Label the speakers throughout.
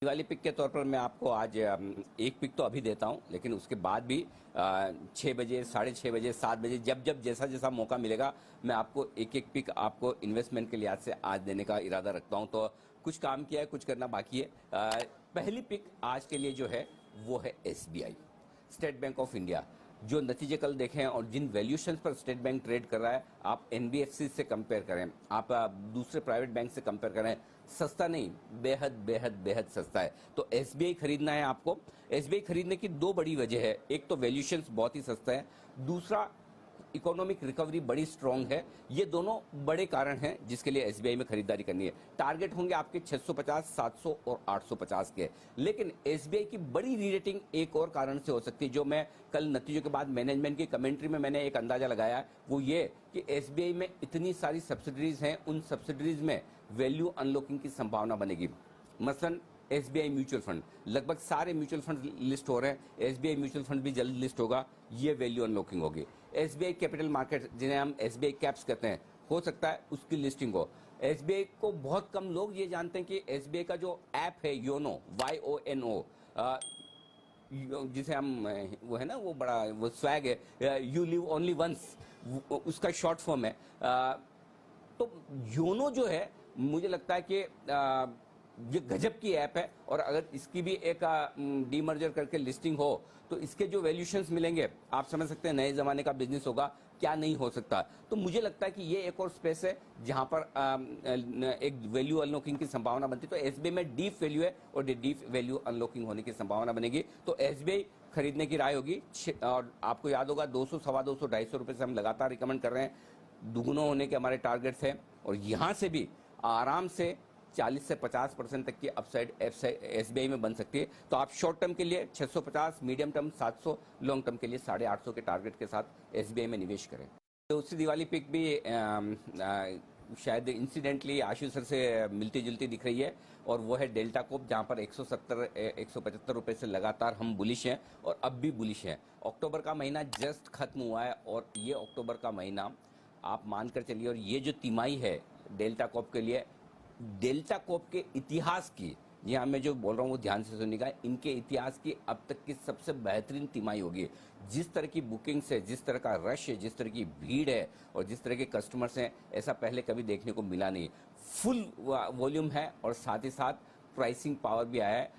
Speaker 1: Diwali pick के तौर पर मैं आपको आज एक पिक तो अभी देता हूं, लेकिन उसके बाद भी 6 बजे, 6:30 बजे, 7 बजे, जब जब जैसा जैसा मौका मिलेगा मैं आपको एक एक पिक आपको इन्वेस्टमेंट के लिहाज से आज देने का इरादा रखता हूं। तो कुछ काम किया है, कुछ करना बाकी है। पहली पिक आज के लिए जो है वो है SBI, state bank of India. जो नतीजे कल देखे हैं और जिन वैल्यूएशंस पर स्टेट बैंक ट्रेड कर रहा है, आप एनबीएफसी से कंपेयर करें, आप दूसरे प्राइवेट बैंक से कंपेयर करें, सस्ता नहीं, बेहद बेहद बेहद सस्ता है। तो एसबीआई खरीदना है आपको। एसबीआई खरीदने की दो बड़ी वजह है। एक तो वैल्यूएशंस बहुत ही सस्ता है, दूसरा इकोनॉमिक रिकवरी बड़ी स्ट्रांग है। ये दोनों बड़े कारण हैं जिसके लिए एसबीआई में खरीदारी करनी है। टारगेट होंगे आपके 650, 700 और 850 के। लेकिन एसबीआई की बड़ी रीरेटिंग एक और कारण से हो सकती है, जो मैं कल नतीजों के बाद मैनेजमेंट की कमेंट्री में मैंने एक अंदाजा लगाया, वो ये कि एसबीआई में इतनी सारी सब्सिडरीज हैं, उन सब्सिडरीज में वैल्यू अनलॉकिंग की संभावना बनेगी। मसलन एसबीआई म्यूचुअल फंड, लगभग सारे म्यूचुअल फंड लिस्ट हो रहे हैं, एसबीआई म्यूचुअल फंड भी जल्द लिस्ट होगा, ये वैल्यू अनलॉकिंग होगी। एसबीआई कैपिटल मार्केट, जिन्हें हम एसबीआई कैप्स कहते हैं, हो सकता है उसकी लिस्टिंग हो। एसबीआई को बहुत कम लोग ये जानते हैं कि एसबीआई का जो ऐप है योनो, YONO, जिसे हम वो है ना, वो बड़ा वो स्वैग है, यू लिव ओनली वंस, उसका शॉर्ट फॉर्म है। तो योनो जो है, मुझे लगता है कि ये गजब की ऐप है, और अगर इसकी भी एक डीमर्जर करके लिस्टिंग हो तो इसके जो वैल्यूएशंस मिलेंगे, आप समझ सकते हैं नए जमाने का बिजनेस होगा, क्या नहीं हो सकता। तो मुझे लगता है कि ये एक और स्पेस है जहां पर एक वैल्यू अनलॉकिंग की संभावना बनती है। तो एसबीआई में डीप वैल्यू है और डीप वैल्यू अनलॉकिंग होने की संभावना बनेगी। तो एसबीआई खरीदने की राय होगी। और आपको याद होगा 200, सवा 200, 250 रुपए से हम लगातार रिकमेंड कर रहे हैं, दुगुना होने के हमारे टारगेट्स हैं, और यहां से भी आराम से 40 से 50% तक की अपसाइड एसबीआई में बन सकती है। तो आप शॉर्ट टर्म के लिए 650, मीडियम टर्म 700, लॉन्ग टर्म के लिए 850 के टारगेट के साथ एसबीआई में निवेश करें। तो उससे दिवाली पिक भी शायद इंसिडेंटली आशीष सर से मिलती जुलती दिख रही है, और वो है डेल्टा कोप, जहां पर 170, 175 रुपए से लगातार हम बुलिश हैं और अब भी बुलिश हैं। अक्टूबर का महीना जस्ट खत्म हुआ है, और ये अक्टूबर का महीना आप मानकर चलिए, और ये जो तिमाही है डेल्टा कोप के लिए, डेल्टा कोप के इतिहास की, यहाँ मैं जो बोल रहा हूँ वो ध्यान से सुनिएगा, इनके इतिहास की अब तक की सबसे बेहतरीन तिमाही होगी। जिस तरह की बुकिंग्स है, जिस तरह का रश है, जिस तरह की भीड़ है और जिस तरह के कस्टमर्स हैं, ऐसा पहले कभी देखने को मिला नहीं। फुल वॉल्यूम है और साथ ही साथ प्राइसिंग पावर भी आया है।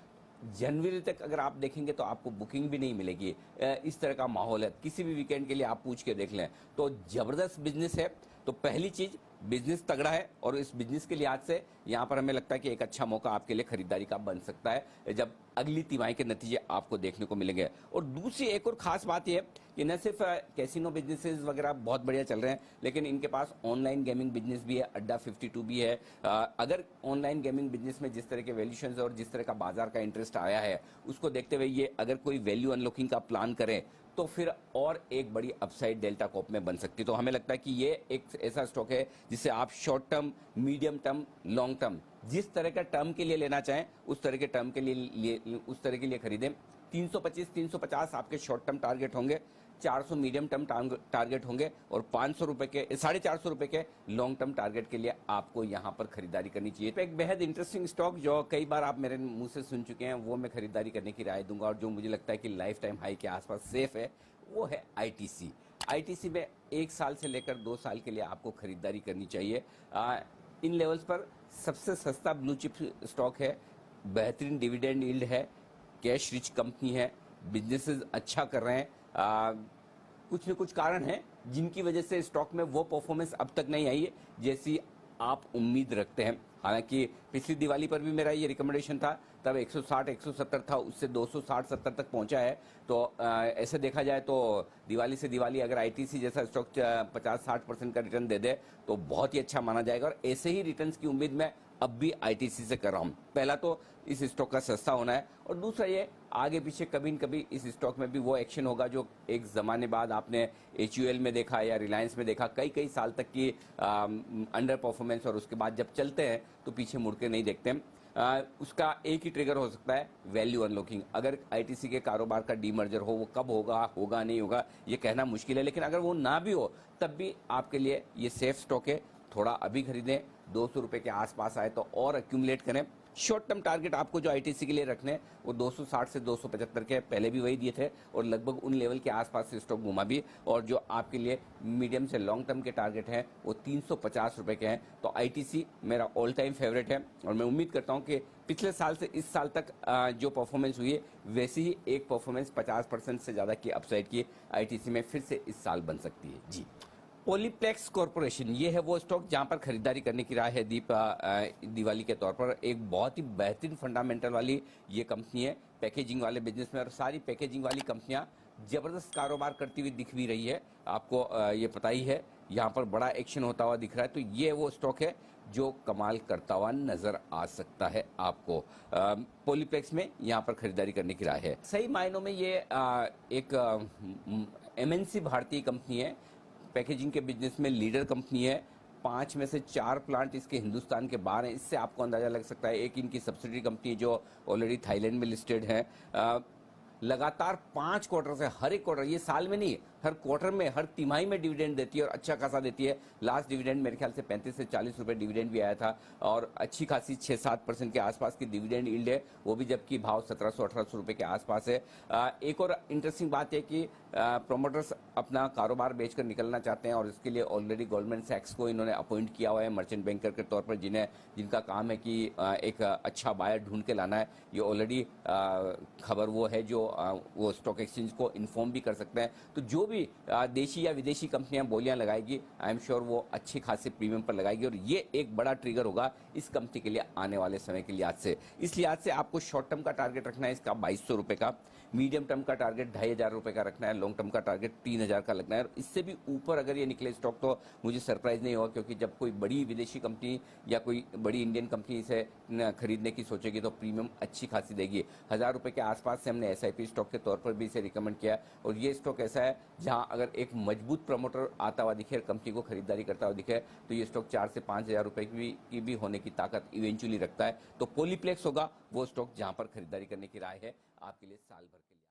Speaker 1: जनवरी तक अगर आप देखेंगे तो आपको बुकिंग भी नहीं मिलेगी, इस तरह का माहौल है। किसी भी वीकेंड के लिए आप पूछ के देख लें, तो जबरदस्त बिजनेस है। तो पहली चीज, बिजनेस तगड़ा है, और इस बिजनेस के लिहाज से यहाँ पर हमें लगता है कि एक अच्छा मौका आपके लिए खरीदारी का बन सकता है, जब अगली तिमाही के नतीजे आपको देखने को मिलेंगे। और दूसरी एक और खास बात यह है कि न सिर्फ कैसीनो बिजनेसेस वगैरह बहुत बढ़िया चल रहे हैं, लेकिन इनके पास ऑनलाइन गेमिंग बिजनेस भी है, अड्डा 52 भी है। अगर ऑनलाइन गेमिंग बिजनेस में जिस तरह के वैल्यूएशंस और जिस तरह का बाजार का इंटरेस्ट आया है, उसको देखते हुए ये अगर कोई वैल्यू अनलॉकिंग का प्लान करें तो फिर और एक बड़ी अपसाइड डेल्टा कोप में बन सकती है। तो हमें लगता है कि ये एक ऐसा स्टॉक है जिसे आप short term, medium term, long term, जिस तरह का टर्म के लिए लेना चाहें उस तरह के टर्म के लिए खरीदें। 325, 350 आपके शॉर्ट टर्म टारगेट होंगे, 400 मीडियम टर्म टारगेट होंगे, और 500 रुपए के, 450 रुपए के लॉन्ग टर्म टारगेट के लिए आपको यहां पर खरीदारी करनी चाहिए। तो एक बेहद इंटरेस्टिंग स्टॉक जो कई बार आप मेरे मुंह से सुन चुके हैं, वो मैं खरीदारी करने की राय दूंगा, और जो मुझे लगता है कि लाइफ टाइम हाई के आसपास सेफ है, वो है आईटीसी। आईटीसी में 1 साल से लेकर 2 साल के लिए आपको खरीदारी करनी चाहिए। इन लेवल्स पर सबसे सस्ता ब्लू चिप स्टॉक है, बेहतरीन डिविडेंड यील्ड है, कैश रिच कंपनी है, बिजनेसेस अच्छा कर रहे हैं। कुछ न कुछ कारण है जिनकी वजह से स्टॉक में वो परफॉर्मेंस अब तक नहीं आई है जैसी आप उम्मीद रखते हैं। हालांकि पिछली दिवाली पर भी मेरा ये रिकमेंडेशन था, तब 160, 170 था, उससे 260-70 तक पहुंचा है। तो ऐसे देखा जाए तो दिवाली से दिवाली अगर आईटीसी जैसा स्टॉक 50-60% का रिटर्न दे दे तो बहुत ही अच्छा माना जाएगा, और ऐसे ही रिटर्न्स की उम्मीद मैं अब भी आईटीसी से कर रहा हूं। पहला तो इस स्टॉक का सस्ता होना है, और दूसरा ये आगे पीछे कभी न कभी इस स्टॉक में भी वो एक्शन होगा जो एक जमाने बाद आपने एचयूएल में देखा या रिलायंस में देखा, कई साल तक की अंडर परफॉर्मेंस, और उसके बाद जब चलते हैं तो पीछे मुड़ के नहीं देखते हैं। उसका एक ही ट्रिगर हो सकता है, वैल्यू अनलॉकिंग। अगर आईटीसी के कारोबार का डीमर्जर हो, वो कब होगा नहीं होगा ये कहना मुश्किल है, लेकिन अगर वो ना भी हो तब भी आपके लिए ये सेफ स्टॉक है। थोड़ा अभी खरीदें, 200 रुपए के आसपास आए तो और एक्यूमुलेट करें। शॉर्ट टर्म टारगेट आपको जो आईटीसी के लिए रखने हैं वो 260 से 275 के पहले भी वही दिए थे और लगभग उन लेवल के आसपास से स्टॉक घुमा भी। और जो आपके लिए मीडियम से लॉन्ग टर्म के टारगेट हैं वो 350 रुपए के हैं। तो आईटीसी मेरा ऑल टाइम फेवरेट है और मैं उम्मीद करता हूं कि पिछले साल से इस साल तक जो परफॉर्मेंस हुई है वैसी ही एक परफॉर्मेंस 50% से ज्यादा की अपसाइड की आईटीसी में फिर से इस साल बन सकती है जी। पॉलीप्लेक्स कॉरपोरेशन ये है वो स्टॉक जहां पर खरीदारी करने की राय है दिवाली के तौर पर। एक बहुत ही बेहतरीन फंडामेंटल वाली ये कंपनी है पैकेजिंग वाले बिजनेस में, और सारी पैकेजिंग वाली कंपनियां जबरदस्त कारोबार करती हुई दिख भी रही है। आपको ये पता ही है, यहाँ पर बड़ा एक्शन होता हुआ दिख रहा है। तो ये वो स्टॉक है जो कमाल करता हुआ नजर आ सकता है आपको। पॉलीप्लेक्स में यहाँ पर खरीदारी करने की राय है। सही मायनों में ये एक एमएनसी भारतीय कंपनी है, पैकेजिंग के बिजनेस में लीडर कंपनी है। 5 में से 4 प्लांट इसके हिंदुस्तान के बाहर हैं। इससे आपको अंदाजा लग सकता है। एक इनकी सब्सिडरी कंपनी जो ऑलरेडी थाईलैंड में लिस्टेड है। लगातार 5 क्वार्टर से, हर एक क्वार्टर, ये साल में नहीं, हर क्वार्टर में, हर तिमाही में डिविडेंड देती है और अच्छा खासा देती है। लास्ट डिविडेंड मेरे ख्याल से 35 से 40 रुपए डिविडेंड भी आया था और अच्छी खासी 6-7% के आसपास की डिविडेंड यील्ड है, वो भी जबकि भाव 1700-1800 रुपए के आसपास है। एक और इंटरेस्टिंग बात है कि प्रोमोटर्स अपना कारोबार बेचकर निकलना चाहते हैं और इसके लिए ऑलरेडी गोल्डमैन सैक्स को इन्होंने अपॉइंट किया हुआ है मर्चेंट बैंकर के तौर पर, जिनका काम है कि एक अच्छा बायर ढूंढ के लाना है। ये ऑलरेडी खबर वो है जो वो स्टॉक एक्सचेंज को इन्फॉर्म भी कर सकते हैं। तो जो भी देशी या विदेशी कंपनियां बोलियां लगाएगी, आई एम श्योर वो अच्छे खासे प्रीमियम पर लगाएगी और ये एक बड़ा ट्रिगर होगा इस कंपनी के लिए आने वाले समय के लिहाज से। इस लिहाज से आपको शॉर्ट टर्म का टारगेट रखना है इसका 2200 रुपए का, मीडियम टर्म का टारगेट 2500 रुपए का रखना है, लॉन्ग टर्म का टारगेट 3000 का लगना है। और इससे भी ऊपर अगर ये निकले स्टॉक तो मुझे सरप्राइज नहीं होगा, क्योंकि जब कोई बड़ी विदेशी कंपनी या कोई बड़ी इंडियन कंपनी इसे खरीदने की सोचेगी तो प्रीमियम अच्छी खासी देगी। 1000 रुपए के आसपास से हमने एसआईपी स्टॉक के तौर पर भी इसे रिकमेंड किया है। और ये स्टॉक ऐसा है जहां अगर एक मजबूत प्रमोटर आता हुआ दिखे, कंपनी को खरीदारी करता हुआ दिखे, तो ये स्टॉक 4 से 5000 रुपए की भी होने की ताकत इवेंचुअली रखता है। तो पॉलीप्लेक्स होगा वो स्टॉक जहां पर खरीदारी करने की राय है आपके लिए साल भर के लिए।